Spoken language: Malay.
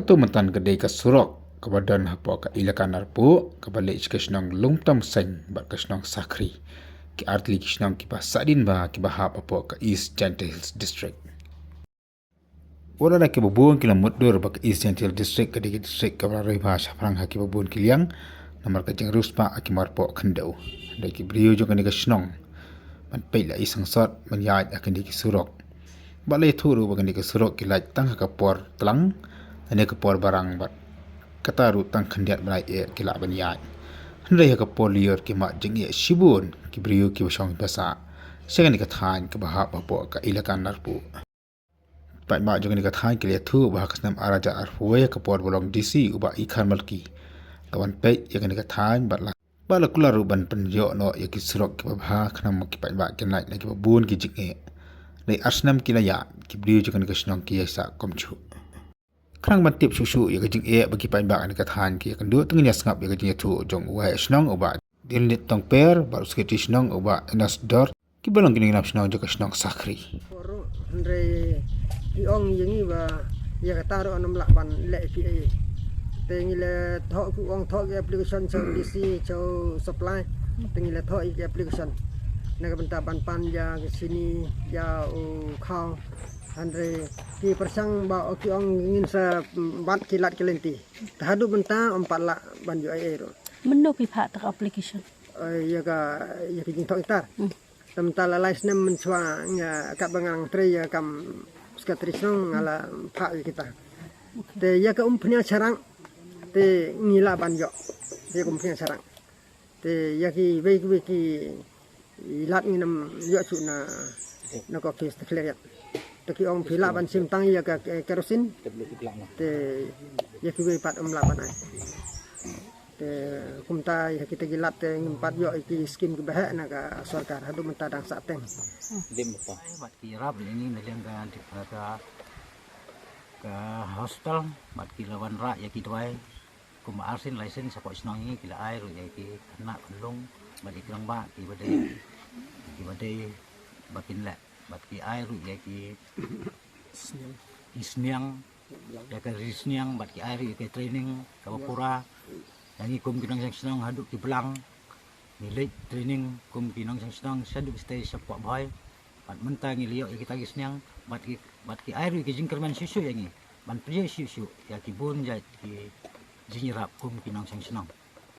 Katu mentan kedai ke surok kebadan hapo ke ilakan narpo kebalik kesnong lungtam seng bat kesnong sakri ki artli kesnong ki sadin ba ki bahap hapo ke East Gentiles District. Wala na ki babun ki lamutdur ba ke East Gentiles District kedai district ke barai ba syafrang ha ki babun ki liang namar ke jeng ruspa ki marpo kendau. Dai ki brio jo ke kesnong man peila isang sot man yaaj akan di ki surok. Balai thuru ba ke surok ki laj tang ka por telang ane kapor barang bat kataru tang khandiat banai kila banyai hendai ka polier ki ma jingi shibun ki brio ki wasong basa sengan ka than ka bahap bapo ka ilakan narpu pai ma jong ka than ki le thu ba kasnam araja arfu ya kapor bolong DC uba ikhan malki kawan pe ya ka than bat la bala kularu ban penjo no ya ki surok ki ba khnam ki pai ba ki nai ki bun ki jingi dei asnam ki la ya ki brio jong ka snong ki sa komchu Krang mantip susu ya kajing bagi paibak ni kathan ki kan dua tengnya sengap ya kajing tu jong wai snong oba dinlit tong per baru seketi snong oba enas dor ki balong kini nap snong joka snong sakri Andre ki ong yengi ba ya kata ro anam lakban le ki tengi le thok ku ong thok application cho DC cho supply tengi le thok application naga benta ban pan ya ke sini ya khau Andre ki persang ba ki ong ingin sa bat kilat kelenti tahadu benta 4 lak ban ju ai ro meno pi phat tak application ya ki jing thok itar temta la license men swa nya ka bangang tre ya kam skatrisong ala pha kita te ya ka punya sarang te ngila ban jo ya punya sarang te ya ki we ki lat nginam yo su na ko kes kleriat Taki ong pila ban sim tang ya ka kerosin te ya ki we pat laban ai te kumta ya kita gilat te ngimpat yo iki skim ke bahak na ka sarkar hadu menta dang sa teng dim apa bat ki rab ini meleng ka di ka hostel bat ki lawan ra ya ki tuai kuma arsin license sa ko snong ni kila ai ro ya ki kena pelung bat iklang ba ki badai bakin la bat ki ai ru ya ki isniang ya ka isniang bat ki ai ru ki training ka pura yang kum kinong sang haduk ki belang milik training kum kinong sang saduk stay support boy bat mentang liyo ya kita isniang bat ki ai ru ki jingkerman susu yang ban priye susu ya ki bun ja ki jingrap kum kinong sang